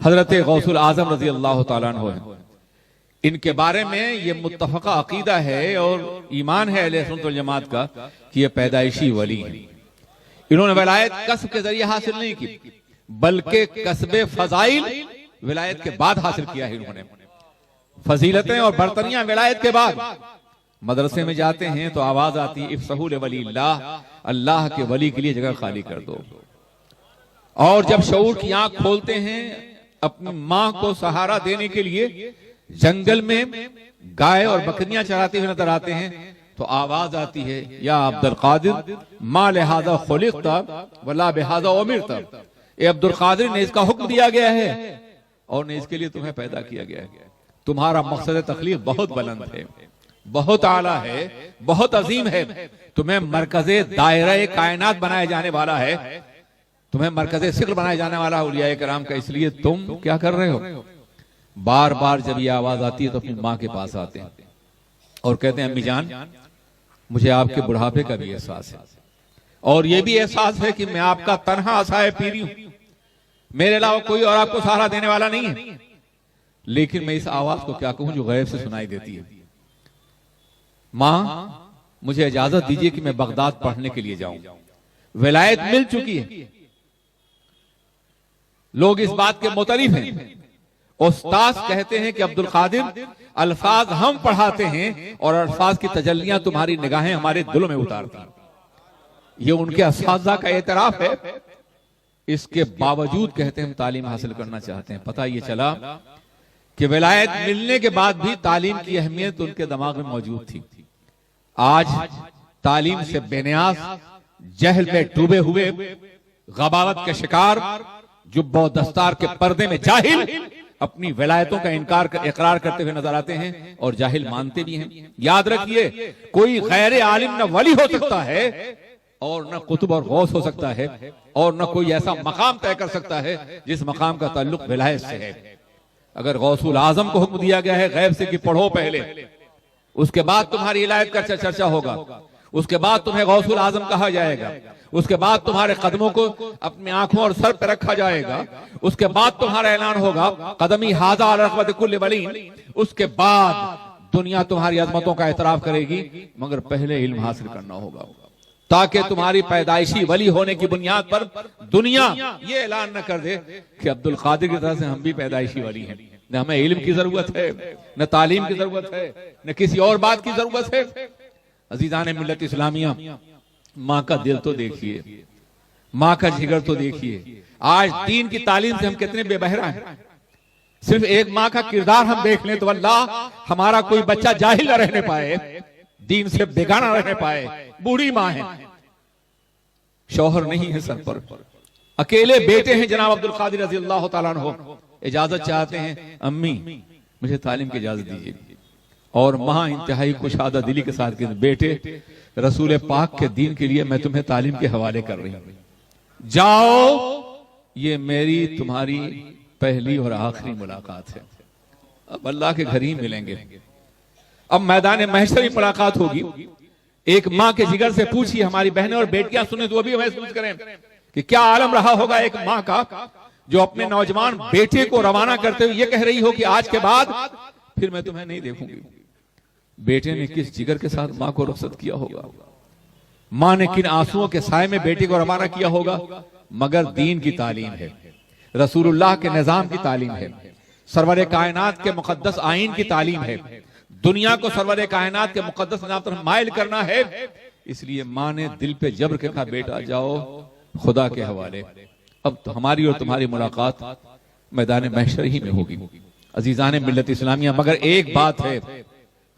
हजरत गौसुल आजम रजी अल्लाह तआला अन्हु हैं। इनके बारे में ये मुत्तफका अकीदा है और ईमान है अहले सुन्नत वल जमात का कि ये पैदाइशी वली है। इन्होंने विलायत कसब के जरिए हासिल नहीं की, बल्कि कसबे फजाइल विलायत के बाद हासिल किया है। इन्होंने फजीलतें और बर्तनियां विलायत के बाद। मदरसे में जाते हैं तो आवाज आती है इफ्सहू लिवलील्लाह, अल्लाह के वली के लिए जगह खाली कर दो। और जब शऊर की आंख खोलते हैं अपनी मां को सहारा देने के लिए जंगल में गाय और बकरियां चराते हुए नजर आते हैं तो आवाज आती है या अब्दुल कादिर मा लिहाजा खुलिक़ता वला बिहाजा उमिरता, ए अब्दुल कादिर ने इसका हुक्म दिया गया है और ने इसके लिए तुम्हें पैदा किया गया है। तुम्हारा मकसद तखलीक बहुत बुलंद है, बहुत आला है, बहुत अजीम है। तुम्हें मरकज़े दायरे कायनात बनाया जाने वाला है, तुम्हें मरकज़े सिक्र बनाया जाने वाला औलिया किराम का। इसलिए तुम क्या कर रहे हो? बार बार जब ये आवाज आती है तो अपनी माँ के पास आते हैं और कहते हैं अम्मी जान, मुझे आपके बुढ़ापे का भी एहसास है और ये भी एहसास है कि मैं आपका तन्हा आसाए पीरी हूं, मेरे अलावा कोई और आपको सहारा देने वाला नहीं है। लेकिन मैं इस आवाज को क्या कहूं जो गैब से सुनाई देती है। मां, मुझे इजाजत दीजिए कि मैं बगदाद पढ़ने के लिए जाऊं। विलायत मिल चुकी है, लोग इस बात के मुतरिफ हैं। उस्ताद कहते हैं कि अब्दुल कादिर अल्फाज हम पढ़ाते हैं और अल्फाज की तजल्लियां तुम्हारी निगाहें हमारे दिलों में उतारती। ये उनके असातिज़ा का एतराफ है। इसके बावजूद कहते हैं हम तालीम हासिल करना चाहते हैं। पता ये चला कि विलायत मिलने के बाद भी तालीम की अहमियत उनके दिमाग में मौजूद थी। आज तालीम से बेनियाज, जहल में डूबे हुए, गबावत के शिकार, जुब्बा और दस्तार के पर्दे में जाहिल अपनी विलायतों का इकरार करते हुए नजर आते हैं और जाहिल मानते भी हैं। याद रखिए, कोई गैर आलिम न वली हो सकता है और न कुतुब और गौस हो सकता है और न कोई ऐसा मकाम तय कर सकता है जिस मकाम का ताल्लुक विलायत से है। अगर गौसुल आजम को हुक्म दिया गया है गैब से कि पढ़ो पहले, उसके बाद तुम्हारी इलायत का चर्चा होगा, उसके बाद तुम्हें गौसुल आजम कहा जाएगा, उसके बाद तुम्हारे कदमों को अपनी आंखों और सर पर रखा जाएगा, उसके बाद तुम्हारा ऐलान होगा कदमी हाजा रग़बत कुल्ल वली। उसके बाद दुनिया तुम्हारी अजमतों का एतराफ करेगी, मगर पहले इल्म हासिल करना होगा ताकि तुम्हारी पैदाइशी वली होने की बुनियाद पर दुनिया ये ऐलान न कर दे कि अब्दुल कादिर की तरह से हम भी पैदाइशी वली हैं। न हमें इल्म की जरूरत है, न तालीम की जरूरत है, न किसी और बात की जरूरत है। अजीजान मिल्लत इस्लामिया, माँ का दिल तो देखिए, माँ का जिगर तो देखिए। आज दीन की तालीम से हम कितने बेबहरा हैं। सिर्फ एक माँ का किरदार हम देख लें तो अल्लाह हमारा कोई बच्चा जाहिल न रहने पाए, दीन से बेगाना रहने पाए। बूढ़ी माँ है, शौहर नहीं है सर पर, अकेले बेटे हैं जनाब अब्दुल कादिर रज़ी अल्लाह तआला अन्हु, इजाजत चाहते हैं अम्मी मुझे तालीम की इजाजत दीजिए। और माँ इंतहाई कुशादा दिली के साथ कहती बेटे रसूल पाक के दीन के लिए मैं तुम्हें तालीम के हवाले कर रही हूं, जाओ, ये मेरी तुम्हारी पहली और आखिरी मुलाकात है, अब अल्लाह के घर ही मिलेंगे। अब मैदान महशर ही मुलाकात होगी। एक माँ के जिगर से पूछिए, हमारी बहनें और बेटियां सुने तो अभी महसूस करें कि क्या आलम रहा होगा एक माँ का जो अपने नौजवान बेटे को रवाना करते हुए ये कह रही हो कि आज के बाद फिर मैं तुम्हें नहीं देखूंगी। बेटे ने किस जिगर के साथ माँ को रुखसत किया होगा, माँ ने किन आंसुओं के साए में बेटे को रवाना किया होगा, मगर दीन की तालीम है, रसूलुल्लाह के निजाम की तालीम है, सरवर कायनात के मुकद्दस आईन की तालीम है, दुनिया को सरवर कायनात के मुकद्दस निजाम तरफ माइल करना है। इसलिए माँ ने दिल पे जबर के कहा बेटा जाओ खुदा के हवाले। अब तो हमारी और तुम्हारी मुलाकात मैदान महशर ही में होगी। अजीजान मिल्लत इस्लामिया, मगर एक बात है,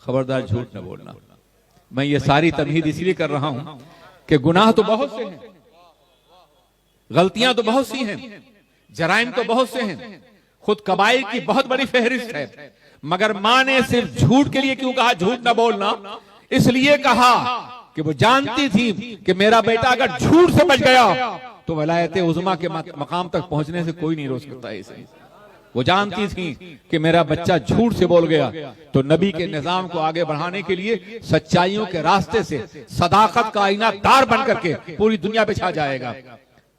खबरदार झूठ न बोलना। मैं ये सारी तमहीद इसलिए कर रहा हूं कि गुनाह तो बहुत से हैं, गलतियां तो बहुत सी हैं, जराइम तो बहुत से हैं, खुद कबाइर की बहुत बड़ी फहरिस्त है, मगर मां ने सिर्फ झूठ के लिए क्यों कहा झूठ न बोलना? इसलिए कहा कि वो जानती थी कि मेरा बेटा अगर झूठ से बच गया तो वलायत उज़्मा के मकाम तक पहुंचने से कोई नहीं रोक सकता इसे। वो जानती थी कि मेरा बच्चा झूठ से बोल गया तो नबी के निजाम को आगे बढ़ाने के लिए सच्चाइयों के रास्ते से सदाकत का आईनादार बन करके पूरी दुनिया पे छा जाएगा।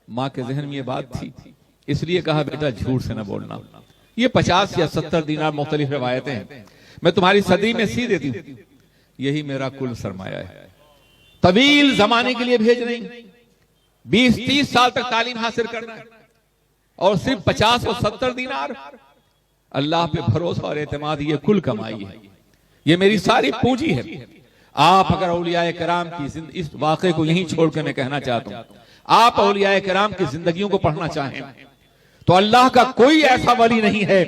माँ के जहन में ये बात थी, इसलिए कहा बेटा झूठ से न बोलना। ये 50 या 70 दिनार मुख्तलिफ रवायतें हैं, मैं तुम्हारी सदी में सी देती हूं, यही मेरा कुल सरमाया है। तवील जमाने के लिए भेज रही, 20-30 साल तक तालीम हासिल करना है, और सिर्फ 50 और 70 दिनार। अल्लाह पे भरोसा और एतमाद, ये कुल कमाई है, ये मेरी सारी पूंजी है। आप अगर औलिया किराम की इस वाक़े को यहीं छोड़ के मैं कहना चाहता हूं, आप औलिया किराम की जिंदगियों को पढ़ना चाहें तो अल्लाह का कोई ऐसा वली नहीं है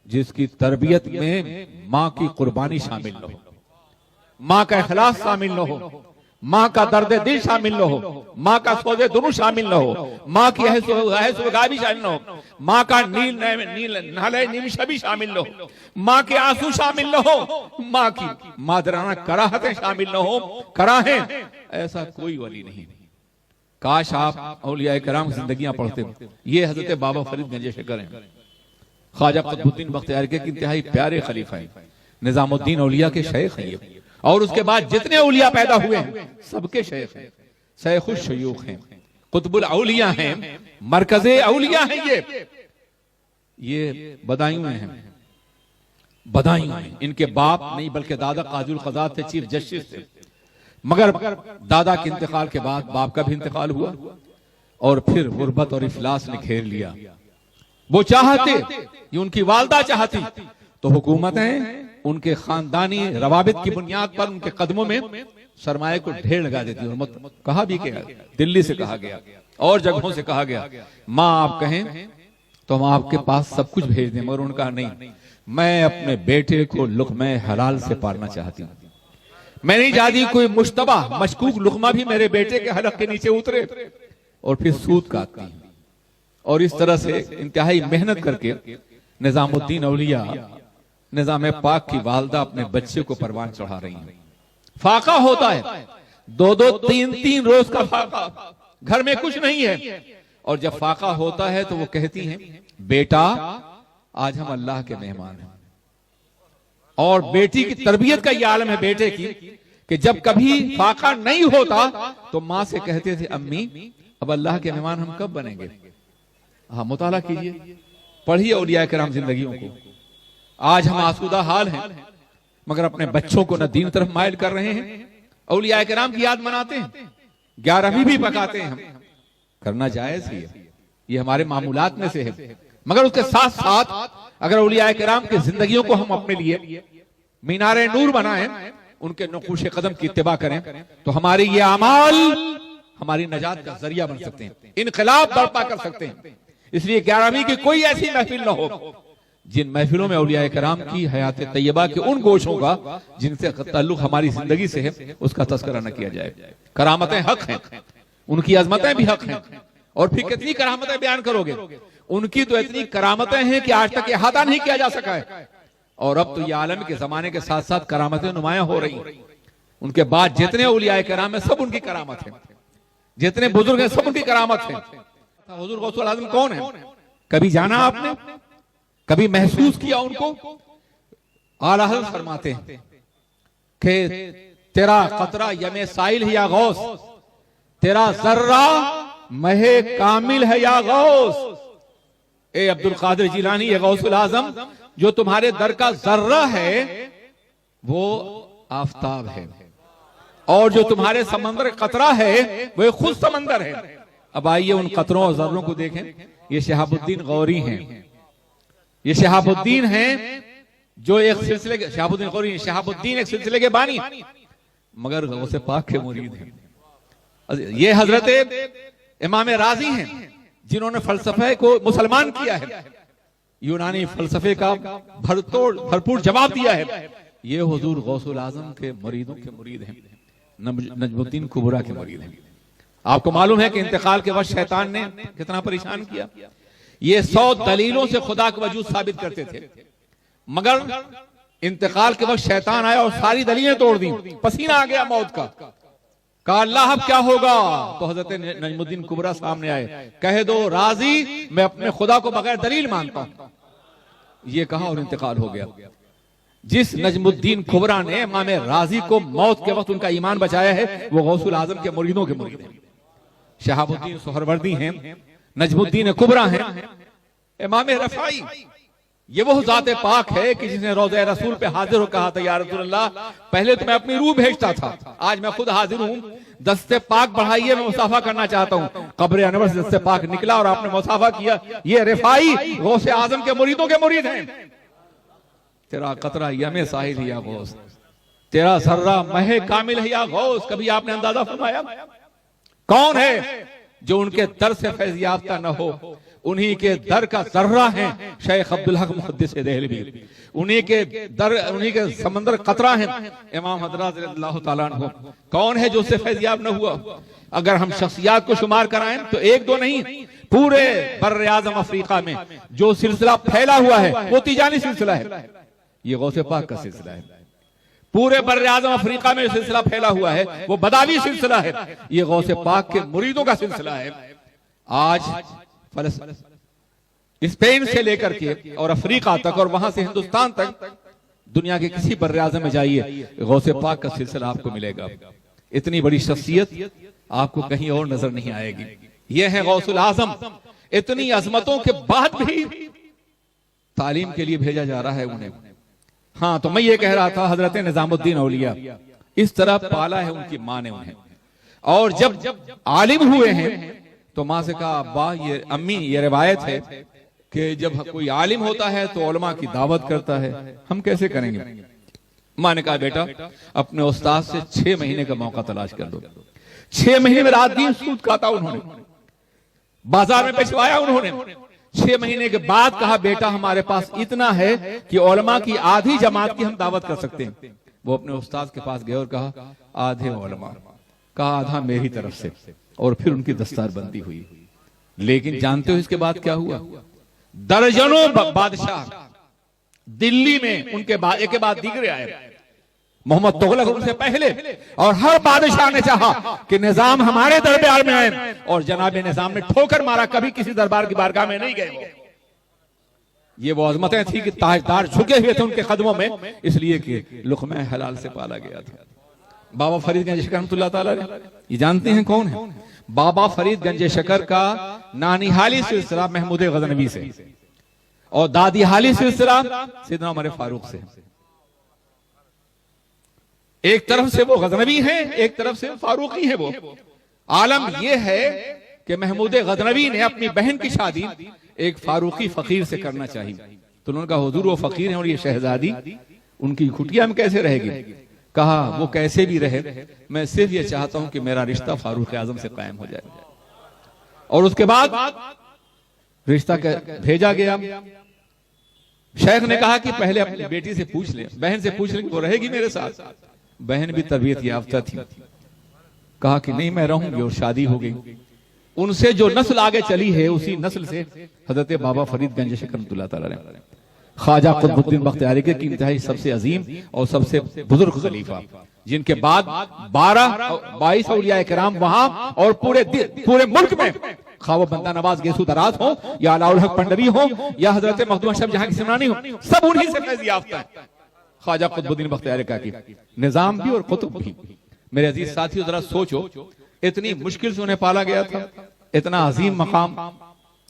जिसकी तरबियत में मां की कुर्बानी शामिल न हो, मां का इखलास शामिल न हो, मां का दर्द दिल शामिल न हो, मां का सौदे दुनू शामिल न हो, मां की अहसुगा भी शामिल न हो, मां का नाले निमिशा भी शामिल न हो, मां के आंसू शामिल न हो, मां की मादराना कराहतें शामिल न हो, कराहें, ऐसा कोई वली नहीं। काश आप औलिया किराम की जिंदगियां पढ़ते हो। ये हजरत बाबा फरीद गंज शेखर हैं, ख्वाजा कुतुबुद्दीन बख्तियार के इंतहाई प्यारे खलीफा हैं, निजामुद्दीन औलिया के शेख हैं ये, और उसके बाद जितने औलिया पैदा हुए हैं सबके शेख हैं, शेखुल शयूख हैं, कुतुबुल औलिया हैं, मरकज़े औलिया हैं। ये बदायूं में हैं, बदायूं में इनके बाप नहीं बल्कि दादा काजुल क़ज़ात थे, चीफ जस्टिस थे, मगर दादा के इंतकाल के बाद बाप का भी इंतकाल हुआ और फिर गुर्बत और इफलास ने घेर लिया। वो चाहते, ये उनकी वालदा चाहती तो हुकूमतें उनके खानदानी रवाबित की बुनियाद पर उनके कदमों में सरमाए को ढेर लगा देती। और मत कहा भी क्या, दिल्ली से कहा गया और जगहों से कहा गया, माँ आप कहें तो हम आपके पास सब कुछ भेज दें, मगर उनका नहीं, मैं अपने बेटे को लुक़्मा हलाल से पालना चाहती हूँ, मैं नहीं चाहती कोई मुश्तबा मशकूक लुक़मा भी मेरे बेटे के हलक के नीचे उतरे और फिर सूद काटती है। और इस तरह से इंतहाई मेहनत करके निजामुद्दीन औलिया निजाम पाक की वालदा अपने बच्चे को परवान चढ़ा रही हैं। फाका होता है, 2-2, 3-3 रोज का फाका, घर में कुछ नहीं है, और जब फाका होता है तो वो कहती हैं बेटा आज हम अल्लाह के मेहमान हैं। और बेटी की तरबियत का ये आलम है बेटे की कि जब कभी फाका नहीं होता तो माँ से कहते थे अम्मी अब अल्लाह के मेहमान हम कब बनेंगे। हाँ, मुताला कीजिए, पढ़िए औलिया किराम जिंदगियों को। आज हम आसूदा हाल हैं मगर अपने बच्चों को न दीन तरफ माइल कर रहे हैं, औलिया किराम की याद मनाते हैं, 11वीं भी पकाते हैं, हम करना जायज ही है, ये हमारे मामूलात में से है। मगर उसके साथ साथ अगर औलिया किराम की जिंदगियों को हम अपने लिए मीनारे नूर बनाएं, उनके नक़ूश कदम की इत्तिबा करें तो हमारी ये अमाल हमारी नजात का जरिया बन सकते हैं, इनकलाब बर्पा कर सकते हैं। इसलिए 11वीं की कोई ऐसी महफिल न हो जिन महफिलों में औलिया किराम की हयात तैयबा के उन गोशों का जिनसे ताल्लुक हमारी जिंदगी से है उसका तस्करा न किया जाए। करामतें हक हैं, उनकी अजमतें भी हक हैं, और फिर कितनी करामतें बयान करोगे, उनकी तो इतनी करामतें हैं कि आज तक अहाता नहीं किया जा सका है। और अब तो ये आलम के जमाने के साथ साथ करामतें नुमायां हो रही हैं। उनके बाद जितने औलिया किराम है सब उनकी करामत है, जितने बुजुर्ग हैं सब उनकी करामत है। हुजूर गौसुल आज़म कौन है, कभी जाना आपने, कभी महसूस किया उनको। आला हज़रत फरमाते हैं कि तेरा कतरा यमे साइल है या गौस, तेरा जर्रा महे कामिल है या गौस। ए अब्दुल कादिर जिलानी, ये गौसुल आज़म जो तुम्हारे दर का जर्रा है वो आफताब है, और जो तुम्हारे समंदर कतरा है वो खुद समंदर है। अब आइए उन कतरों और जर्रों को देखें। ये शहाबुद्दीन गौरी हैं, ये शहाबुद्दीन हैं जो एक सिलसिले के शहाबुद्दीन गौरी, शहाबुद्दीन एक सिलसिले के बानी मगर गौसे पाक के मुरीद हैं। ये हजरत इमाम राजी हैं जिन्होंने फलसफे को मुसलमान किया है, यूनानी फलसफे का भरपूर जवाब दिया है। ये हुजूर गौसुल आज़म के मुरीदों के मुरीद हैं, नजमुद्दीन कुबरा के मुरीद हैं। आपको मालूम है कि इंतकाल के वक्त शैतान ने कितना परेशान किया। ये 100 दलीलों से खुदा का वजूद साबित करते थे, मगर इंतकाल के वक्त शैतान आया और सारी दलीलें तोड़ दी, पसीना आ गया मौत का। कहा अल्लाह अब क्या होगा, तो हजरत नजमुद्दीन कुबरा सामने आए, कह दो राजी मैं अपने खुदा को बगैर दलील मानता हूं। ये कहा और इंतकाल हो गया। जिस नजमुद्दीन कुबरा ने इमाम राजी को मौत के वक्त उनका ईमान बचाया है वो गौसुल आज़म के मुरीदों के मुरीद हैं। शहाबुद्दीन सोहरवर्दी हैं नजमुद्दीन कुबरा है, इमाम रफाई, ये वो ज़ाते पाक है कि जिसने रोज़े रसूल पे हाजिर हो कहा था, या रसूल अल्लाह पहले तो मैं अपनी रूह भेजता था, आज मैं खुद हाजिर हूं, दस्ते पाक बढ़ाइए, मैं मुसाफा करना चाहता हूं। कब्र अनवर से दस्ते पाक निकला और आपने मुसाफा किया। ये रफाई गौसे आजम के मुरीदों के मुरीद हैं। तेरा कतरा यमे साहिल या गौस, तेरा सर्रा महे कामिल है या गौस, कभी आपने अंदाजा फरमाया कौन है जो उनके दर से फैज़ याफ्ता न हो? उन्हीं के दर का जर्रा है शेख अब्दुल हक मुहद्दिस देहलवी, उन्हीं के समंदर कतरा है इमाम हजरत रज़ियल्लाहु ताला अन्हु। कौन है जो उससे फैज़याब न हुआ? अगर हम शख्सियात को शुमार कराएं तो एक दो नहीं, पूरे बर्र आज़म अफ्रीका में जो सिलसिला फैला हुआ है वो तिजानी सिलसिला है, ये गौसे पाक का सिलसिला है। पूरे बर्र आज़म अफ्रीका में सिलसिला फैला हुआ है वो बदावी सिलसिला है, ये गौसे पाक के मुरीदों का सिलसिला है। आज स्पेन से लेकर के और अफ्रीका तक और वहां से हिंदुस्तान तक दुनिया के किसी बर्र आज़म में जाइए, गौसे पाक का सिलसिला आपको मिलेगा। इतनी बड़ी शख्सियत आपको कहीं और नजर नहीं आएगी। यह है गौसुल आज़म। इतनी अजमतों के बाद भी तालीम के लिए भेजा जा रहा है उन्हें। हाँ, तो मैं ये कह रहा था, हजरत निजामुद्दीन औलिया इस तरह पाला है उनकी माँ ने उन्हें, और जब आलिम हुए हैं तो माँ से कहा, अब्बा ये अम्मी ये रिवायत है कि जब कोई आलिम होता है तो उलमा की दावत करता है, हम कैसे करेंगे? माँ ने कहा, बेटा अपने उस्ताद से 6 महीने का मौका तलाश कर दो। 6 महीने में रात दिन सूद काटा उन्होंने, बाजार में बेचवाया उन्होंने। 6 महीने के बाद कहा, बेटा हमारे पास इतना है कि उलमा की आधी जमात की हम दावत कर सकते हैं। वो अपने उस्ताद के पास गए और कहा, आधे उलमा, कहा आधा मेरी तरफ से, और फिर उनकी दस्तारबंदी हुई। लेकिन जानते हो इसके बाद क्या हुआ? दर्जनों बादशाह दिल्ली में उनके बाद एक के बाद दीगरे आए, मोहम्मद तुगलक उनसे पहले, और हर बादशाह ने चाहा कि निजाम हमारे दरबार में आए, और जनाब निजाम ने ठोकर मारा, कभी किसी दरबार की बारगाह में नहीं गए। ये वो अजमतें थी कि ताजदार झुके हुए थे उनके कदमों में, इसलिए कि लुक़्मा हलाल से पाला गया था। बाबा फरीद गंज शकर रहमतुल्लाह ताला, ये जानते हैं कौन है? बाबा फरीद गंज शकर का नानिहाली सिलसिला महमूद गजनवी से, और दादी हाली सिलसिला सैयदना उमर फारूक से। एक तरफ से वो गजनवी हैं, एक तरफ से फारूकी हैं। वो आलम ये है कि महमूद गजनवी ने अपनी बहन की शादी एक फारूकी फकीर से करना चाहिए, तो उन्होंने कहा, हुजूर वो फकीर हैं और ये शहजादी उनकी कुटिया में कैसे रहेगी? कहा, वो कैसे भी रहे, मैं सिर्फ ये चाहता हूं कि मेरा रिश्ता फारूक आजम से कायम हो जाए। और उसके बाद रिश्ता भेजा गया। शेख ने कहा कि पहले अपनी बेटी से पूछ ले, बहन से पूछ ले कि वो रहेगी मेरे साथ। बहन भी तरबियत याफ्ता थी, कहा कि नहीं मैं रहूंगी, और शादी हो गई। उनसे जो नस्ल आगे चली है उसी नस्ल से हजरत बाबा फरीद गंज शकर रहमतुल्लाह ताला अलैह, ख्वाजा कुतुबुद्दीन बख्तियारी के इंतहाई सबसे अजीम और सबसे बुजुर्ग खलीफा, जिनके बाद 22 औलिया किराम वहां और पूरे मुल्क में, खा वो बंदा नवाज गेसू दराज हो या अलाउल हक पंडवी हो या हजरत मखदूम अशरफ जहां की सिमरानी हो, सब उन्हीं से फैज़ याफ्ता है। ख्वाजा कुतुबुद्दीन बख्तियारी का की निजाम भी और कुतुब भी। मेरे अजीज साथियों, जरा सोचो, इतनी मुश्किल से उन्हें पाला गया था, इतना अजीम मकाम।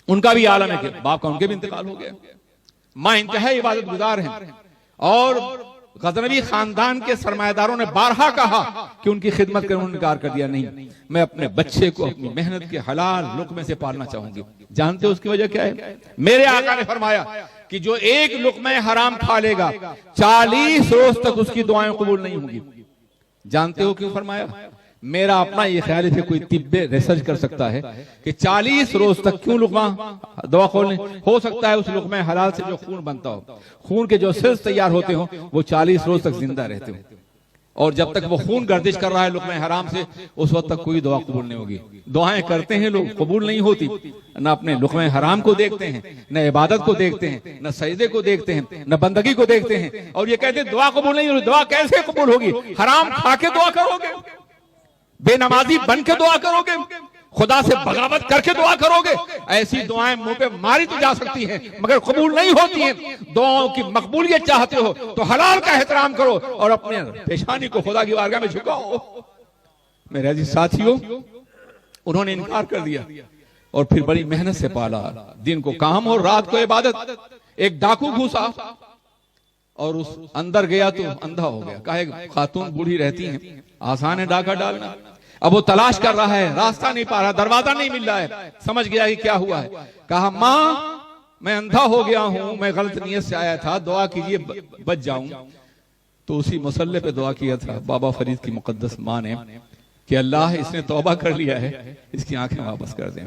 उनका भी आलम है कि बाप का उनके भी इंतकाल हो गया। मां इंतहाई इबादत गुजार हैं, और गजनवी खानदान के सरमायादारों ने बारहा कहा कि उनकी खिदमत करने उन्होंने इनकार कर दिया। नहीं, मैं अपने बच्चे को अपनी मेहनत के हलाल लुक़्मे से पालना चाहूंगी। जानते हो उसकी वजह क्या है? मेरे आका ने फरमाया कि जो एक लुक़्मा हराम खा लेगा 40 रोज तक उसकी दुआएं कबूल नहीं होंगी। जानते हो क्यों फरमाया? मेरा अपना ये ख्याल है, कोई तिब्बे रिसर्च कर सकता है कि 40 रोज तक क्यों लुक़्मा दवा खोलने, हो सकता है उस लुक़्मा हलाल से जो खून बनता हो, खून के जो सेल्स तैयार होते हो, वो 40 रोज तक जिंदा रहते हो, और जब तक वो खून गर्दिश कर रहा है लुक़्मा हराम से, उस वक्त तक कोई दुआ कबूल नहीं होगी। दुआएं करते हैं लोग, कबूल नहीं होती। न अपने लुक़्मा हराम को देखते हैं, न इबादत को देखते हैं, न सजदे को देखते हैं, न बंदगी को देखते हैं, और ये कहते हैं दुआ कबूल नहीं होगी। दुआ कैसे कबूल होगी? हराम खा के दुआ करोगे, बेनमाजी बन के दुआ करोगे, खुदा से बगावत करके दुआ करोगे, ऐसी दुआएं मुंह पे मारी तो जा सकती हैं मगर कबूल नहीं होती हैं। दुआओं की मकबूलियत चाहते हो तो हलाल का एहतराम करो और अपने पेशानी को खुदा की बारगाह में झुकाओ। मेरे अजीज साथियों, उन्होंने इनकार कर दिया, और फिर बड़ी मेहनत से पाला। दिन को काम और रात को इबादत। एक डाकू घुसा और उस अंदर गया तो अंधा हो गया। कहा खातून बूढ़ी रहती हैं, आसान है डाका डालना। अब वो तलाश कर रहा है, रास्ता नहीं पा रहा, दरवाजा नहीं मिल रहा है। समझ गया कि क्या हुआ है। कहा माँ मैं अंधा हो गया हूं, मैं गलत नियत से आया था, दुआ कीजिए बच जाऊं। तो उसी मसल्ले पे दुआ किया था बाबा फरीद की मुकद्दस माँ ने कि अल्लाह इसने तौबा कर लिया है, इसकी आंखें वापस कर दें।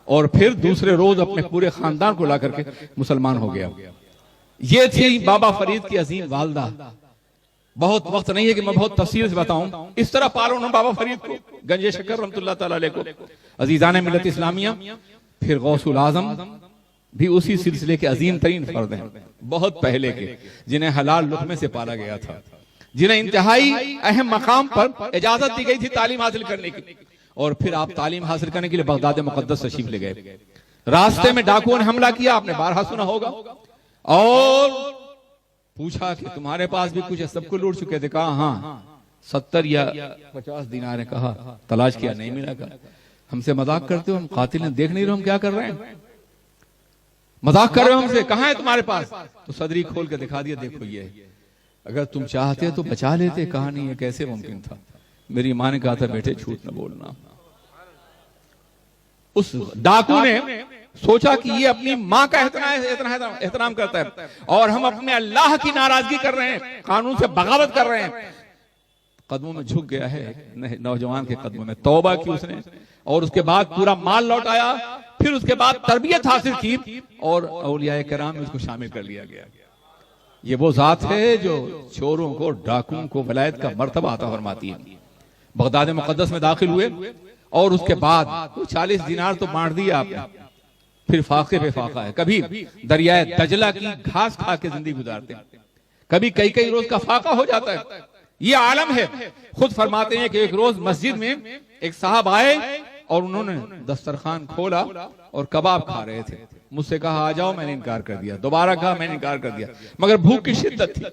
और फिर दूसरे रोज अपने पूरे खानदान को ला करके मुसलमान हो गया। ये थी बाबा फरीद की अजीम वालदा। बहुत वक्त नहीं है कि मैं बहुत तफसील से बताऊं। इस तरह पाला उन्होंने बाबा फरीद को, गंजे शक्कर रहमतुल्लाह ताला अलैह को, अजीजान मिल्लत इस्लामिया। फिर गौसुल आजम भी उसी सिलसिले के अजीम तरीन फर्द हैं, बहुत पहले के, जिन्हें हलाल लुक़मे से पाला गया था, जिन्हें इंतहाई अहम मकाम पर इजाजत दी गई थी तालीम हासिल करने की। और फिर आप तालीम हासिल करने के लिए बगदाद मुकद्दस तशरीफ ले गए। रास्ते में डाकुओं ने हमला किया, आपने बारहा सुना होगा, और पूछा कि तुम्हारे पास भी कुछ है? सबको लूट चुके थे। कहा हाँ 70 या 50 दिनार है। कहा तलाश किया, नहीं मिला। कहा हमसे मजाक करते हो, हम कातिल हैं, देख नहीं रहे हम क्या कर रहे हैं, मजाक कर रहे हो हमसे, कहां है तुम्हारे पास? तो सदरी खोल के दिखा दिया, देखो ये, अगर तुम चाहते तो बचा लेते। कहा नहीं, ये कैसे मुमकिन था। मेरी मां ने कहा था बेटे झूठ न बोलना। उस डाकू ने सोचा कि ये अपनी मां का एहतराम करता है और हम अपने अल्लाह की नाराजगी कर रहे हैं, कानून से बगावत कर रहे हैं। कदमों में झुक गया है नौजवान के कदमों में, तौबा की उसने, और उसके बाद पूरा माल लौटाया। फिर उसके बाद तरबियत हासिल की और औलिया किराम में उसको शामिल कर लिया गया। ये वो जात है जो चोरों को, डाकुओं को वलायत का मर्तबा अता फरमाती है। बगदाद मुकद्दस में दाखिल हुए और उसके बाद 40 दिनार तो बांट दिया आपने। फिर फाके पे फाका है, कभी दरियाए दजला की घास खा के जिंदगी गुजारते हैं, कभी कई कई रोज का फाका हो जाता है। ये आलम है। खुद फरमाते हैं कि एक रोज मस्जिद में एक साहब आए और उन्होंने दस्तरखान खोला और कबाब खा रहे थे। मुझसे कहा आ जाओ, मैंने इनकार कर दिया। दोबारा कहा, मैंने इनकार कर दिया, मगर भूख की शिद्दत थी।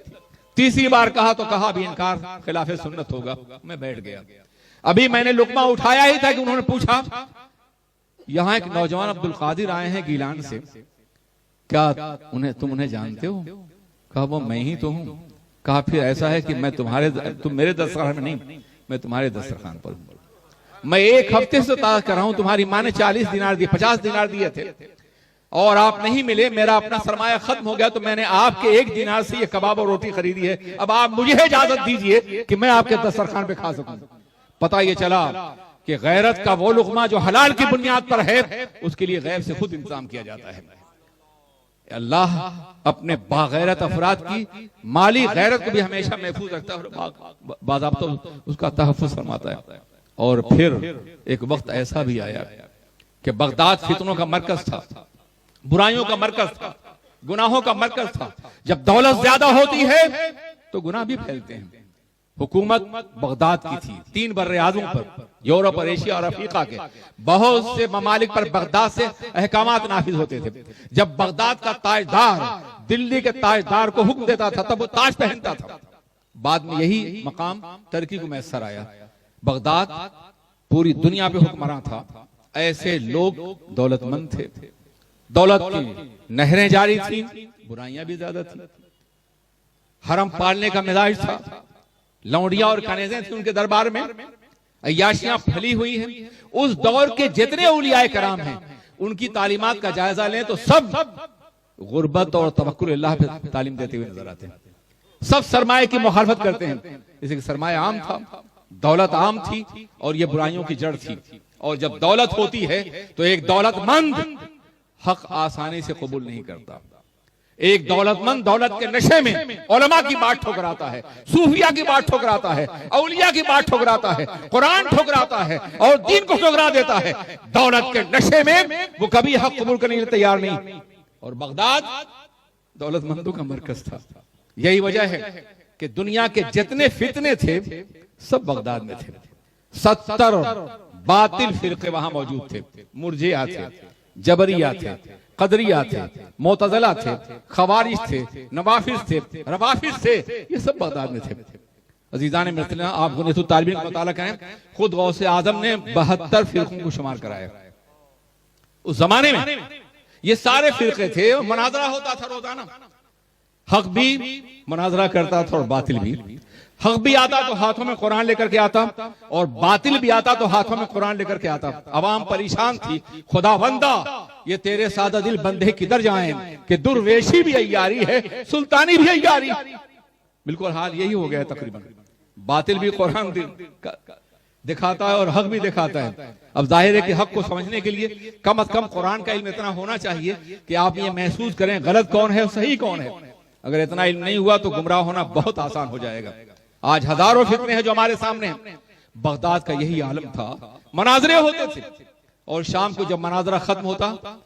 तीसरी बार कहा तो कहा अभी इनकार खिलाफे सुन्नत होगा। मैं बैठ गया। अभी मैंने लुकमा उठाया ही था कि उन्होंने पूछा, यहाँ एक नौजवान अब्दुल कादिर आए हैं गीलान से, क्या तुम उन्हें जानते हो? कहा वो मैं ही तो हूँ। कहा फिर ऐसा है कि तुम मेरे दस्तरखान में नहीं, मैं तुम्हारे दस्तरखान पर हूँ। मैं 1 हफ्ते से ताक कर रहा हूं, तुम्हारी मां ने 40 दिनार दिए, 50 दिनार दिए थे और आप नहीं मिले। मेरा अपना सरमाया खत्म हो गया, तो मैंने आपके 1 दिनार से ये कबाब और रोटी खरीदी है। अब आप मुझे इजाजत दीजिए कि मैं आपके दस्तरखान पे खा सकूं। पता ये चला कि गैरत का वो लुक़मा जो हलाल की बुनियाद पर है, उसके लिए गैब से खुद इंतजाम किया जाता है। अल्लाह अपने बागैरत अफराद की माली गैरत को भी हमेशा महफूज रखता है और बाज़ाब्ता उसका तहफ़्फ़ुज़ फरमाता है। और फिर एक वक्त ऐसा भी आया कि बगदाद फितनों का मरकज था, बुराइयों का मरकज था, गुनाहों का मरकज था। जब दौलत ज्यादा होती है तो गुनाह भी फैलते हैं। हुकूमत बगदाद की थी 3 बर्रे आज़म पर, यूरोप और एशिया और अफ्रीका के बहुत से ममालिक पर बगदाद से अहकामात नाफिज होते थे। जब बगदाद का ताजदार दिल्ली के ताजदार को हुक्म देता था तब वो ताज पहनता था। बाद में यही मकाम टर्की को मैसर आया। बगदाद पूरी दुनिया पे हुक्मरान था। ऐसे लोग दौलतमंद थे, दौलत की नहरें जारी थी, बुराइयां भी ज्यादा थी, हरम पालने का मिजाज था, लौंडियां और कनेजें थी उनके दरबार में, अय्याशियां फैली हुई हैं। उस दौर के जितने औलियाए कराम हैं उनकी तालीमात का जायजा लें तो सब गुर्बत और तवक्कुल अल्लाह पे तालीम देते हुए नजर आते हैं। सब सरमाए की मुखालफत करते हैं। जैसे कि सरमाया आम था, दौलत आम थी और ये बुराइयों की जड़ थी। और जब दौलत होती है तो एक दौलतमंद हक आसानी से कबूल नहीं करता। एक दौलतमंद दौलत के नशे में उलमा की बात ठुकराता है, सूफिया की बात ठुकराता है, औलिया की बात ठुकराता है, कुरान ठुकराता है और दीन को ठुकरा देता है। दौलत के नशे में वो कभी हक कबूल करने के लिए तैयार नहीं। और बगदाद दौलतमंदों का मरकज था। यही वजह है कि दुनिया के जितने फितने थे सब बगदाद में थे। 70 बातिल फिरके वहां मौजूद थे। मुर्जिया थे, जबरिया थे, कदरिया थे, मोतज़िला थे, खवारिज थे, नवाफिज थे, रवाफिज थे, ये सब बगदाद में थे। अजीजान मिर्तला, आप गुनियतुत तालिबीन का मुताला करें, खुद गौसे आजम ने 72 फिरकों को शुमार कराया। उस जमाने में ये सारे फिरके थे और मुनाजरा होता था रोजाना। हक भी मुनाजरा करता था और बातिल भी। हक भी आता तो हाथों में कुरान लेकर के आता और बातिल भी आता तो हाथों में कुरान लेकर के आता। अवाम परेशान थी, खुदावंदा ये तेरे सादा दिल बंदे किधर जाएं कि दुर्वेशी भी अय्यारी है, सुल्तानी भी अय्यारी। बिल्कुल हाल यही हो गया तकरीबन। बातिल भी कुरान दिखाता है और हक भी दिखाता है। अब जाहिर है कि हक को समझने के लिए कम से कम कुरान का इल्म इतना होना चाहिए कि आप ये महसूस करें गलत कौन है और सही कौन है। अगर इतना इल्म नहीं हुआ तो गुमराह होना बहुत आसान हो जाएगा। आज हजारों फितने हैं जो हमारे सामने हैं। बगदाद का यही आलम था, मनाजरे होते थे और शाम को जब मनाजरा खत्म होता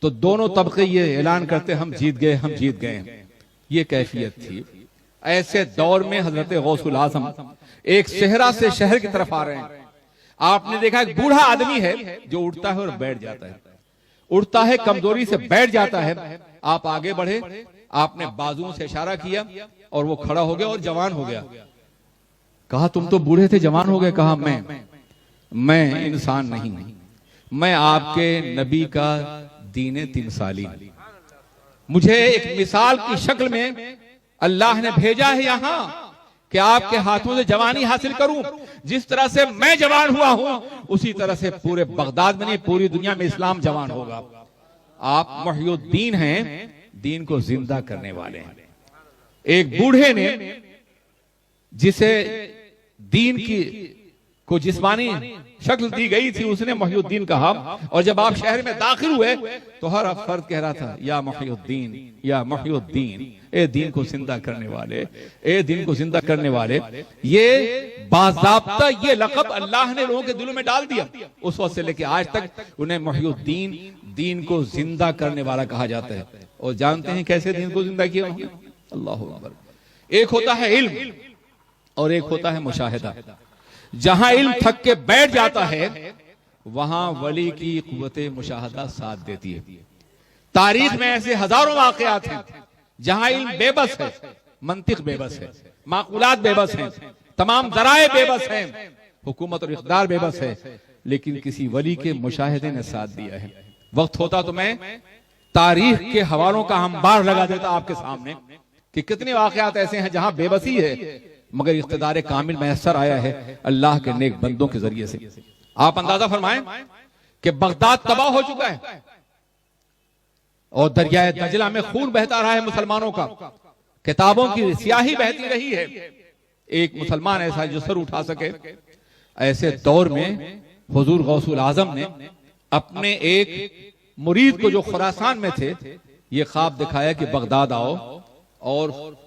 तो दोनों तबके ये ऐलान करते हम जीत गए, हम जीत गए। ये कैफियत थी। ऐसे दौर में हजरत गौसुल आजम एक शहरा से शहर की तरफ आ रहे हैं। आपने देखा एक बूढ़ा आदमी है जो उठता है और बैठ जाता है, उठता है कमजोरी से बैठ जाता है। आप आगे बढ़े, आपने बाजुओं से इशारा किया और वो खड़ा हो गया और जवान हो गया। कहा तुम तो बूढ़े थे, जवान हो गए। कहा मैं इंसान नहीं, मैं आपके नबी का दीने तिमसाली, मुझे एक मिसाल की शक्ल में अल्लाह ने भेजा है यहां कि आपके हाथों से जवानी हासिल करूं। जिस तरह से मैं जवान हुआ हूं उसी तरह से पूरे बगदाद में नहीं पूरी दुनिया में इस्लाम जवान होगा। आप मुहय्यिद्दीन हैं, दीन को जिंदा करने वाले हैं। एक बूढ़े ने जिसे दीन की को जिस्मानी शक्ल दी गई थी उसने मुहय्यिद्दीन कहा। और जब आप शहर में दाखिल हुए तो हर फर्द कह रहा था या मुहय्यिद्दीन, या मुहय्यिद्दीन, ए दीन को जिंदा करने वाले, ए दीन को जिंदा करने वाले। ये बाज़ाब्ता ये लक़ब अल्लाह ने लोगों के दिलों में डाल दिया। उस वक्त से लेकर आज तक उन्हें मुहय्यिद्दीन, दीन को जिंदा करने वाला कहा जाता है। और जानते हैं कैसे दीन को जिंदा किया उन्होंने? अल्लाहु अकबर। एक होता है इल्म और एक होता है मुशाहिदा। जहां इल्म थक के बैठ जाता है वहां वली की कुव्वते मुशाहिदा साथ देती है। तारीख में ऐसे हजारों वाकयात हैं जहां इल्म बेबस है, मंतिक बेबस है, माकूलात बेबस हैं, तमाम जराए बेबस हैं, हुकूमत और इख्तियार बेबस है, लेकिन किसी वली के मुशाहिदे ने साथ दिया है। वक्त होता तो मैं तारीख के हवालों का अंबार लगा देता आपके सामने कि कितने वाकयात ऐसे हैं जहां बेबसी है मगर इख्तिदार कामिल मैसर आया है अल्लाह के नेक बंदों के जरिए से। आप अंदाजा फरमाएं कि बगदाद तबाह हो चुका है और दरियाए दजला में खून बहता रहा है मुसलमानों का, किताबों की स्याही बहती रही है। एक मुसलमान ऐसा जो सर उठा सके। ऐसे दौर में हुजूर गौसुल आजम ने अपने एक मुरीद को जो खुरासान में थे ये ख्वाब दिखाया कि बगदाद आओ और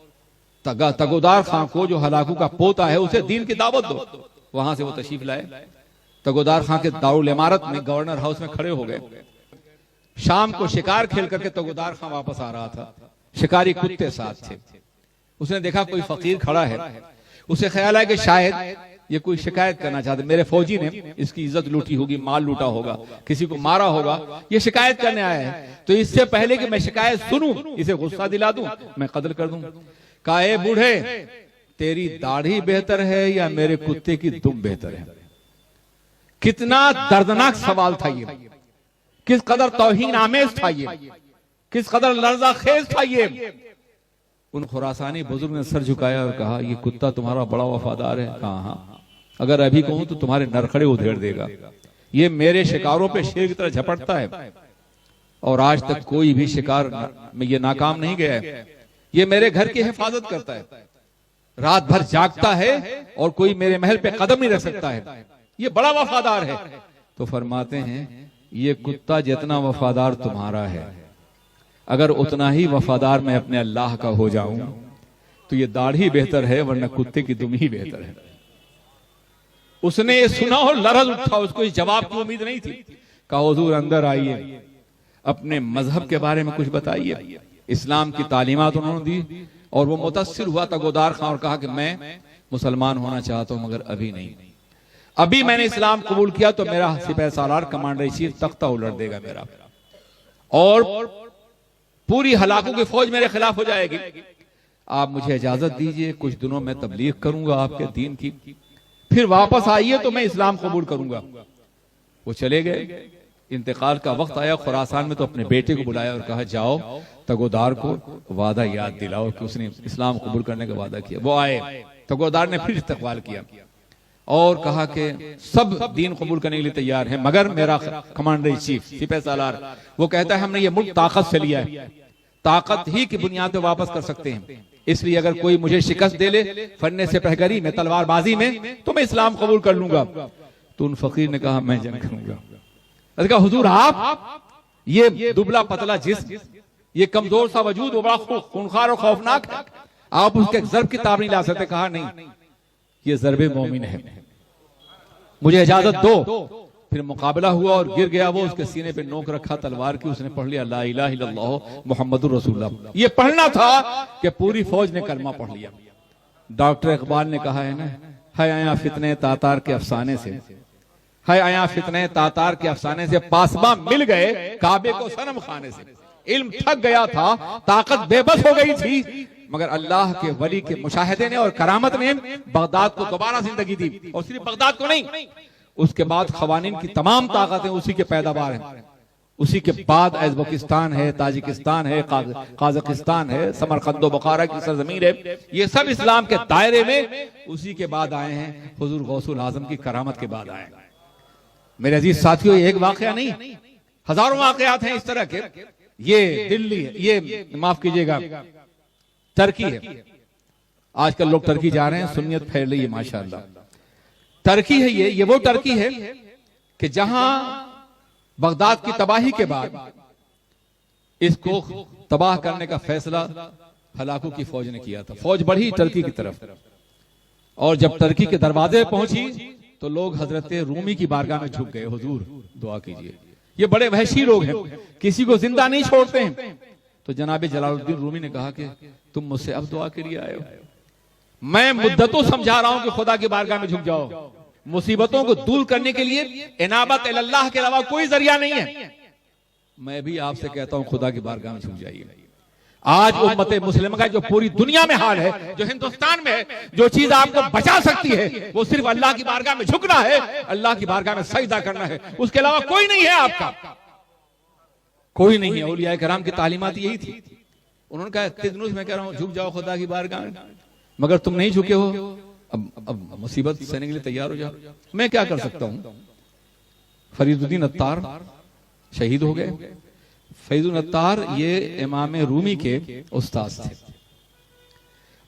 तगोदार खां को जो हलाकू का पोता है उसे दीन की दावत दो। वहां से वो तशरीफ लाए। तगोदार खां के दारुल इमारत में गवर्नर हाउस में खड़े हो गए। शाम को शिकार खेल करके तगोदार खां वापस आ रहा था, शिकारी कुत्ते साथ थे। उसने देखा कोई फकीर खड़ा है, उसे ख्याल है कि शायद ये कोई शिकायत करना चाहते, मेरे फौजी ने इसकी इज्जत लूटी होगी, माल लूटा होगा, किसी को मारा होगा, ये शिकायत करने आया है। तो इससे पहले कि मैं शिकायत सुनूं इसे गुस्सा दिला दूं, मैं कत्ल कर दूं। कहा ए बूढ़े तेरी दाढ़ी बेहतर है या मेरे कुत्ते की दुम बेहतर है? कितना दर्दनाक सवाल था ये, किस कदर तौहीन आमेज था ये, किस कदर लर्जा खेज था ये। उन खुरासानी बुजुर्ग ने सर झुकाया और कहा ये कुत्ता तुम्हारा बड़ा वफादार है? कहा हाँ, अगर अभी कहूं तो तुम्हारे नरखड़े उधेड़ देगा। ये मेरे शिकारों पे शेर की तरह झपटता है और आज तक कोई भी शिकार में ये नाकाम नहीं गया है। ये मेरे घर की हिफाजत करता है, रात भर जागता है और कोई मेरे महल पे कदम नहीं रख सकता है, ये बड़ा वफादार है। तो फरमाते हैं ये कुत्ता जितना वफादार तुम्हारा है अगर उतना ही वफादार मैं अपने अल्लाह का हो जाऊं तो ये दाढ़ी बेहतर है वरना कुत्ते की दुम ही बेहतर है। उसने ये सुना और लरज उठा, उसको इस जवाब की उम्मीद नहीं थी। कहा हुजूर अंदर आइए, अपने मजहब के बारे में कुछ बताइए। इस्लाम की तालीमात उन्होंने दी और वो मुतासिर हुआ तगोदार खां और कहा कि मैं मुसलमान होना चाहता हूं मगर अभी नहीं, अभी मैंने इस्लाम कबूल किया तो मेरा सिपाही सालार कमांडर इन चीफ तख्ता उलट देगा मेरा और पूरी हलाकों की फौज मेरे खिलाफ हो जाएगी। आप मुझे इजाजत दीजिए, कुछ दिनों में तबलीग करूंगा आपके दीन की, फिर वापस आइए तो मैं इस्लाम कबूल करूंगा। वो चले गए। इंतकाल का वक्त आया खुरासान में तो अपने बेटे को बुलाया और कहा जाओ तगोदार को वादा याद दिलाओ कि उसने इस्लाम कबूल करने का वादा किया। वो आए, तगोदार ने फिर इस्तकबाल किया और कहा कि सब दीन कबूल करने के लिए तैयार हैं मगर मेरा कमांडर इन चीफ सिपह सालार वो कहता है हमने ये मुल्क ताकत से लिया है, ताकत ही की बुनियाद पे वापस कर सकते हैं, इसलिए अगर कोई मुझे शिकस्त दे ले फन्ने से पहगरी में तलवारबाजी में तो मैं इस्लाम कबूल कर लूंगा। तो उन फकीर ने कहा मैं जंग करूंगा। कहा हुजूर आप ये दुबला पतला जिस्म, ये कमजोर सा वजूद, वो बड़ा खूंखार और खौफनाक है, आप उसके जर्ब की ताब नहीं ला सकते। कहा नहीं, ये जरबे मोमिन है, मुझे इजाजत दो। फिर मुकाबला हुआ और गिर गया वो, उसके सीने पे नोक रखा तलवार की, उसने पढ़ लिया ला इलाहा इल्लल्लाह मुहम्मदुर रसूलुल्लाह। ये पढ़ना था कि पूरी फौज ने कलमा पढ़ लिया। डॉक्टर इकबाल ने कहा है ना, है आया फितने तातार के अफसाने से, है आया फितने तातार के अफसाने से, पासबा मिल गए काबे को सनम खाने से। इल्म थक गया था, ताकत बेबस हो गई थी, मगर अल्लाह के वली के मुशाहिदे ने और करामत ने बगदाद को दोबारा जिंदगी दी। और सिर्फ बगदाद को नहीं, उसके बाद खवानीन की तमाम ताकतें उसी के पैदावार हैं। उसी के बाद उज़्बेकिस्तान है, ताजिकिस्तान है, काज़ाकिस्तान है, समरकंद बुखारा की सरजमीन है, ये सब इस्लाम के दायरे में उसी के बाद आए हैं। हुजूर गौसुल आजम की करामत के बाद आए। मेरे अजीज साथियों, एक वाकया नहीं, हजारों वाकयात हैं इस तरह के। ये दिल्ली है, ये माफ कीजिएगा टर्की है। आजकल लोग टर्की जा रहे हैं, सुन्नियत फैल रही है माशाअल्लाह। टर्की है ये वो टर्की है कि जहां बगदाद की तबाही के बाद इसको तबाह करने का फैसला हलाकू की फौज ने किया था। फौज बढ़ी टर्की की तरफ और जब टर्की के दरवाजे पहुंची तो लोग हजरत रूमी की बारगाह में झुक गए, हुजूर दुआ कीजिए, ये बड़े वहशी लोग हैं, किसी को जिंदा नहीं छोड़ते हैं। तो जनाबे जलालुद्दीन रूमी ने कहा कि तुम मुझसे अब दुआ के लिए आए हो, मैं मुद्दतों समझा रहा हूं कि खुदा की बारगाह में झुक जाओ। मुसीबतों को दूर करने के लिए इनाबत अल्लाह के अलावा कोई जरिया नहीं है। मैं भी आपसे कहता हूं खुदा की बारगाह में झुक जाइए। आज उम्मत मुस्लिम का जो पूरी दुनिया में हाल है, जो हिंदुस्तान में है, जो चीज आपको बचा सकती है वो सिर्फ अल्लाह की बारगाह में झुकना है, अल्लाह की बारगाह में सजदा करना है, उसके अलावा कोई नहीं है आपका, कोई नहीं है। औलिया कराम की तालीमात यही थी। उन्होंने कहा तिजनुस मैं कह रहा हूं झुक जाओ खुदा की बारगाह में, मगर तुम नहीं झुके हो, अब मुसीबत सहने के लिए तैयार हो जाओ। मैं क्या कर सकता हूं। फरीदुद्दीन अत्तार शहीद हो गए। फरीदुद्दीन अत्तार ये इमाम रूमी के उस्ताद थे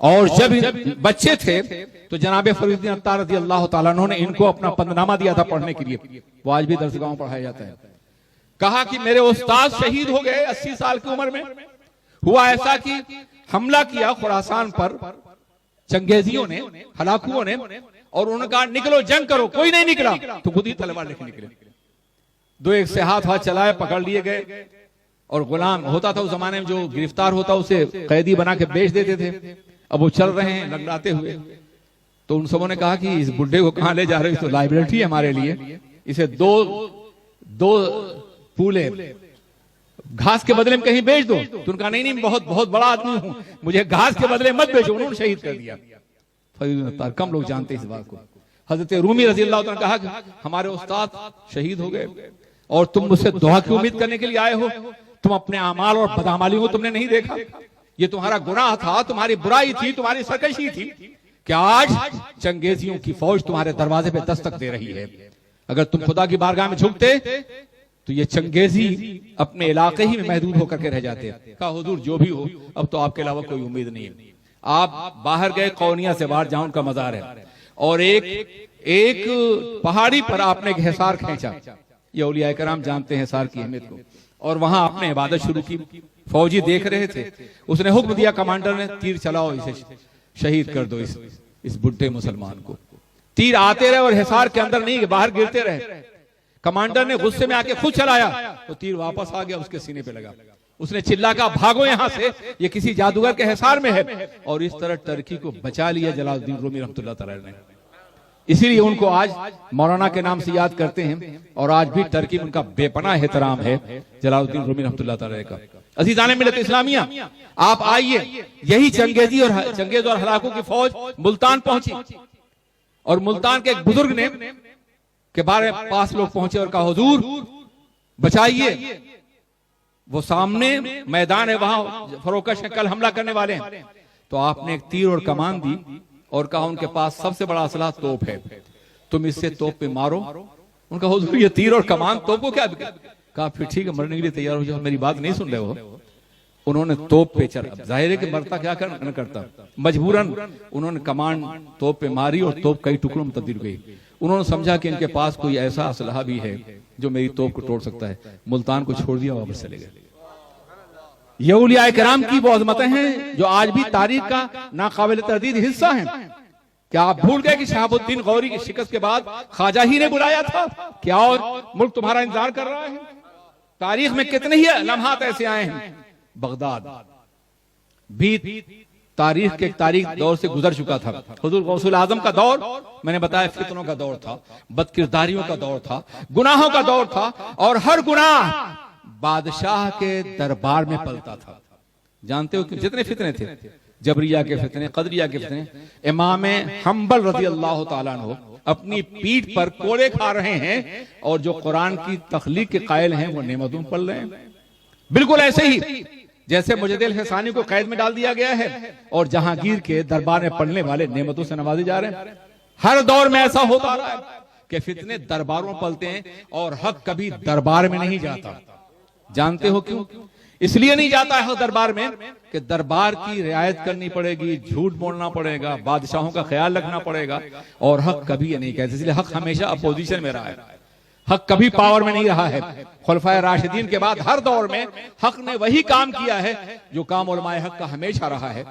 और जब बच्चे थे तो जनाब फरीदुद्दीन अत्तार रज़ी अल्लाह ताला अन्हु ने इनको अपना पंदनामा दिया था पढ़ने के लिए। वो आज भी दरसगाहों में पढ़ाया जाता है। कहा कि मेरे उस्ताद शहीद हो गए 80 साल की उम्र में। हुआ ऐसा कि हमला किया खुरासान पर चंगेजियों ने, हलाकुओं ने, और उन्होंने कहा निकलो जंग करो, कोई नहीं निकला तो खुद ही तलवार लेके निकले। दो एक से हाथ पकड़ लिए गए और गुलाम होता था उस जमाने में, जो गिरफ्तार होता उसे कैदी बना के बेच देते थे। अब वो चल रहे हैं लंगड़ाते हुए, तो उन सबों ने कहा कि इस बुड्ढे को कहां ले जा रहे हो, तो लाइबिलिटी है हमारे लिए, इसे दो पूले घास के बदले में कहीं बेच दो। तो उनका नहीं बहुत बहुत बड़ा आदमी हूं, मुझे घास के बदले मत बेचो। उन्होंने शहीद कर दिया। फरीदुद्दीन अत्तार, कम लोग जानते इस बात को। हजरत रूमी रज़ी अल्लाह तआला ने कहा कि हमारे उस्ताद शहीद हो गए और तुम मुझसे दुआ की उम्मीद करने के लिए आए हो। तुम अपने अमाल और बदअमाली को तुमने नहीं देखा। ये तुम्हारा गुनाह था, तुम्हारी बुराई थी, तुम्हारी सरकशी थी कि आज चंगेजियों की फौज तुम्हारे दरवाजे पे दस्तक दे रही है। अगर तुम खुदा की बारगाह में झुकते तो ये चंगेजी अपने इलाके ही में महदूद होकर के रह जाते। कहा हुजूर जो भी हो, अब तो आपके अलावा कोई उम्मीद नहीं है। आप बाहर गए कौनिया से बाहर, जहां उनका मजार है, और एक पहाड़ी पर आपने एक हिसार खींचा। ये औलिया कराम जानते हैं हिसार की अहमियत को। और वहां आपने इबादत शुरू की। फौजी देख रहे थे। उसने हुक्म दिया कमांडर ने, तीर चलाओ, इसे शहीद कर दो, इस बुढ़े मुसलमान को। तीर आते रहे और हिसार के अंदर नहीं, बाहर गिरते रहे। कमांडर ने गुस्से में आके खुद चलाया तो तीर वापस आ गया, उसके सीने पे लगा। उसने चिल्ला कहा भागो यहां से, ये किसी जादूगर के हिसार में है। और इस तरह टर्की को बचा लिया जलालुद्दीन रूमी रहमतुल्लाह तआला ने। इसीलिए उनको आज मौलाना के नाम से याद करते हैं और आज भी टर्की में उनका बेपनाह एहतराम है जलालुद्दीन रूमी रहमतुल्लाह तआला का। अज़ीज़ाने मिल्लत इस्लामिया, आप आइए। यही चंगेज और हलाकू की फौज मुल्तान पहुंची और मुल्तान के एक बुजुर्ग ने के बारे पास लोग पहुंचे और कहा हुजूर बचाइए। वो सामने मैदान है, वहां फरोकश है, कल हमला करने वाले हैं। तो आपने एक तीर और कमान दी और कहा उनके पास सबसे बड़ा असला तोप है, तुम इससे तोप पे मारो। उनका हुजूर ये तीर और कमान तोप को क्या? कहा फिर ठीक है, मरने के लिए तैयार हो जाओ, मेरी बात नहीं सुन रहे हो। उन्होंने तोप पे चढ़ा, जाहिर है कि मरता क्या करता, मजबूरन उन्होंने कमान तोप पे मारी और तोप कई टुकड़ों में तब्दील हुई। उन्होंने समझा कि इनके पास कोई ऐसा असलहा भी है जो मेरी तोप को तोड़ सकता है। मुल्तान को छोड़ दिया, वापस चले गए। ये औलिया किराम की वो अज़मतें हैं जो आज भी तारीख का नाकाबिल तरदीद हिस्सा हैं। क्या आप भूल गए कि शहाबुद्दीन गौरी की शिकस्त के बाद ख्वाजा ही ने बुलाया था? क्या और मुल्क तुम्हारा इंतजार कर रहा है? तारीख में कितने ही लम्हात ऐसे आए हैं। बगदाद भी तारीख के तारीख दौर से गुजर चुका था। हुजूर गौसुल आजम का दौर, मैंने बताया, फितनों का दौर था, बदकिरदारियों का दौर था, गुनाहों का दौर था, और हर गुनाह बादशाह के दरबार में पलता था। जानते हो कि जितने फितने थे, जबरिया के फितने, कदरिया के फितने, इमाम हम्बल रज़ी अल्लाह ताला अन्हु अपनी पीठ पर कोड़े खा रहे हैं, और जो कुरान की तख्लीक के कायल हैं वो नेमतों पढ़ रहे हैं। बिल्कुल ऐसे ही जैसे मुजद्दिद हिसानी को कैद में डाल दिया गया है और जहांगीर के दरबार में पढ़ने वाले नेमतों से नवाजे जा रहे हैं। हर दौर में ऐसा होता रहा है कि फितने दरबारों में पलते हैं और हक कभी दरबार में नहीं जाता। जानते हो क्यों? इसलिए नहीं जाता है हक दरबार में कि दरबार की रियायत करनी पड़ेगी, झूठ बोलना पड़ेगा, बादशाहों का ख्याल रखना पड़ेगा, और हक कभी ये नहीं कहते। इसलिए हक हमेशा अपोजिशन में रहा है, हक कभी पावर में नहीं रहा है। खुलफाए राशिदीन के बाद हर दौर में हक ने वही काम किया है जो काम उलमाए हक का हमेशा रहा है।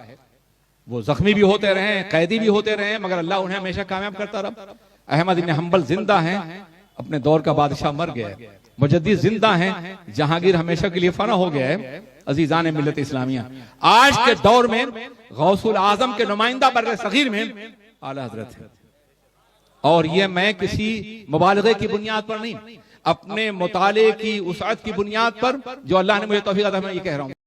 वो जख्मी भी होते रहे, कैदी भी होते रहे, मगर अल्लाह उन्हें हमेशा कामयाब करता रहा। अहमद इब्न हम्बल जिंदा हैं, अपने दौर का बादशाह मर गया है। मुजद्दिद जिंदा हैं, जहांगीर हमेशा के लिए फना हो गया है। अजीजान मिल्लत इस्लामिया, आज के दौर में गौसुल आजम के नुमाइंदा बर्रे सगीर में आला हजरत है। और ये मैं किसी मुबालगे की बुनियाद पर नहीं, अपने मुताले की उसात की बुनियाद पर जो अल्लाह ने मुझे तौफीक अता फरमाई, ये कह रहा हूं।